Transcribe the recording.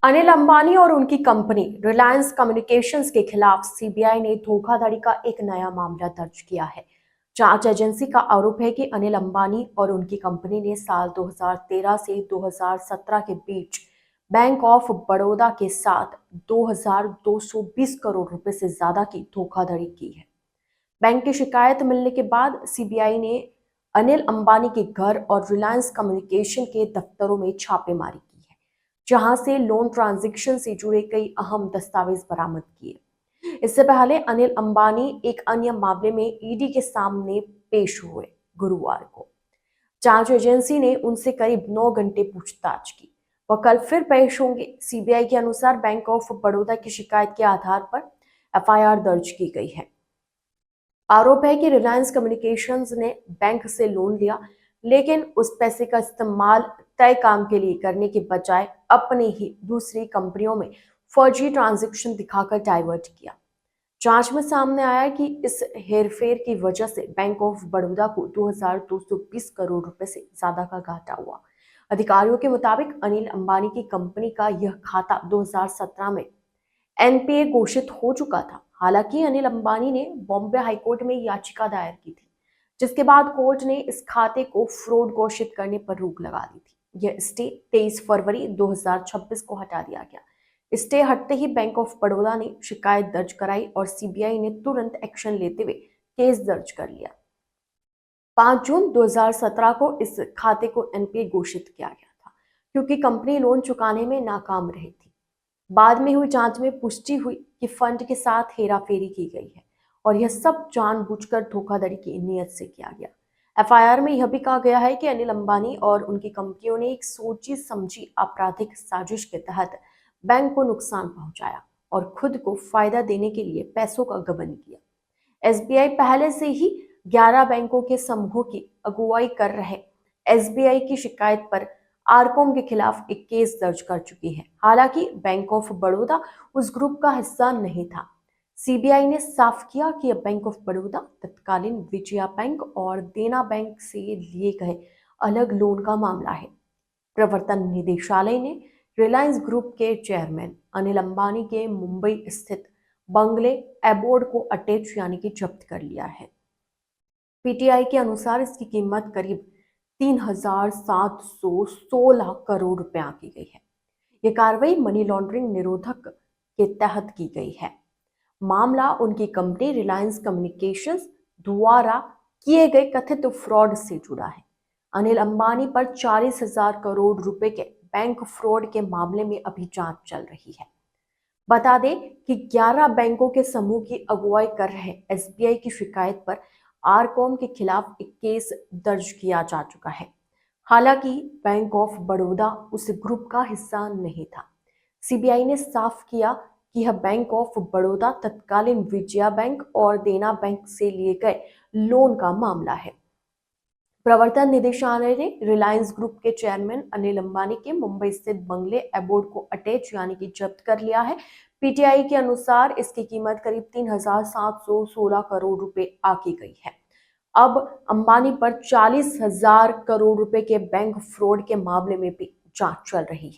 अनिल अंबानी और उनकी company Reliance communications के खिलाफ सीबीआई ने धोखाधड़ी का एक नया मामला दर्ज किया है। जांच एजेंसी का आरोप है कि अनिल अंबानी और उनकी कंपनी ने साल 2013 से 2017 के बीच बैंक ऑफ बड़ौदा के साथ 2220 करोड़ रुपए से ज्यादा की धोखाधड़ी की है। बैंक की शिकायत मिलने के बाद सीबीआई ने अनिल अंबानी के घर और रिलायंस कम्युनिकेशन के दफ्तरों में छापेमारी की, जहां से लोन ट्रांजैक्शन से जुड़े कई अहम दस्तावेज बरामद किए। इससे पहले अनिल अंबानी एक अन्य मामले में ईडी के सामने पेश हुए। गुरुवार को जांच एजेंसी ने उनसे करीब 9 घंटे पूछताछ की। वह कल फिर पेश होंगे। सीबीआई के अनुसार बैंक ऑफ बड़ौदा की शिकायत के आधार पर एफआईआर दर्ज की गई है। आरोप है कि रिलायंस कम्युनिकेशंस ने बैंक से लोन लिया, लेकिन उस पैसे का इस्तेमाल तय काम के लिए करने के बजाय अपनी ही दूसरी कंपनियों में फर्जी ट्रांजैक्शन दिखाकर डाइवर्ट किया। जांच में सामने आया कि इस हेरफेर की वजह से बैंक ऑफ बड़ौदा को 2220 करोड़ रुपए से ज्यादा का घाटा हुआ। अधिकारियों के मुताबिक अनिल अंबानी की कंपनी का यह खाता 2017 में एनपीए घोषित हो चुका था। हालांकि अनिल अंबानी ने बॉम्बे हाईकोर्ट में याचिका दायर की थी, जिसके बाद कोर्ट ने इस खाते को फ्रॉड घोषित करने पर रोक लगा दी थी। यह स्टे 23 फरवरी 2026 को हटा दिया गया। स्टे हटते ही बैंक ऑफ बड़ौदा ने शिकायत दर्ज कराई और सीबीआई ने तुरंत एक्शन लेते हुए केस दर्ज कर लिया। 5 जून 2017 को इस खाते को एनपीए घोषित किया गया था, क्योंकि कंपनी लोन चुकाने में नाकाम रही थी। बाद में हुई जांच में पुष्टि हुई कि फंड के साथ हेराफेरी की गई है और यह सब जानबूझकर धोखाधड़ी की नीयत से किया गया। एफआईआर में यह भी कहा गया है कि अनिल अंबानी और उनकी कंपनियों ने एक सोची समझी आपराधिक साजिश के तहत बैंक को नुकसान पहुंचाया और खुद को फायदा देने के लिए पैसों का गबन किया। एसबीआई पहले से ही 11 बैंकों के समूह की अगुवाई कर रहे एसबीआई की शिकायत पर आरकॉम के खिलाफ एक केस दर्ज कर चुकी है। हालांकि बैंक ऑफ बड़ौदा उस ग्रुप का हिस्सा नहीं था। सीबीआई ने साफ किया कि यह बैंक ऑफ बड़ौदा, तत्कालीन विजया बैंक और देना बैंक से लिए गए अलग लोन का मामला है। प्रवर्तन निदेशालय ने रिलायंस ग्रुप के चेयरमैन अनिल अंबानी के मुंबई स्थित बंगले एबोर्ड को अटैच यानी कि जब्त कर लिया है। पीटीआई के अनुसार इसकी कीमत करीब 3716 करोड़ रुपए आंकी गई है। यह कार्रवाई मनी लॉन्ड्रिंग निरोधक के तहत की गई है। मामला उनकी कंपनी रिलायंस कम्युनिकेशंस द्वारा किए गए कथित फ्रॉड से जुड़ा है। अनिल अंबानी पर 40,000 करोड़ रुपए के बैंक फ्रॉड के मामले में अभी जांच चल रही है। बता दें कि 11 बैंकों के समूह की अगुवाई कर रहे एसबीआई की शिकायत पर आरकॉम के खिलाफ एक केस दर्ज किया जा चुका है। हालांकि बैंक ऑफ बड़ौदा उस ग्रुप का हिस्सा नहीं था। सीबीआई ने साफ किया कि यह बैंक ऑफ बड़ौदा, तत्कालीन विजया बैंक और देना बैंक से लिए गए लोन का मामला है। प्रवर्तन निदेशालय ने रिलायंस ग्रुप के चेयरमैन अनिल अंबानी के मुंबई स्थित बंगले एबोर्ड को अटैच यानी कि जब्त कर लिया है। पीटीआई के अनुसार इसकी कीमत करीब 3716 करोड़ रुपए आकी गई है। अब अंबानी पर 40,000 करोड़ रुपए के बैंक फ्रॉड के मामले में भी जांच चल रही है।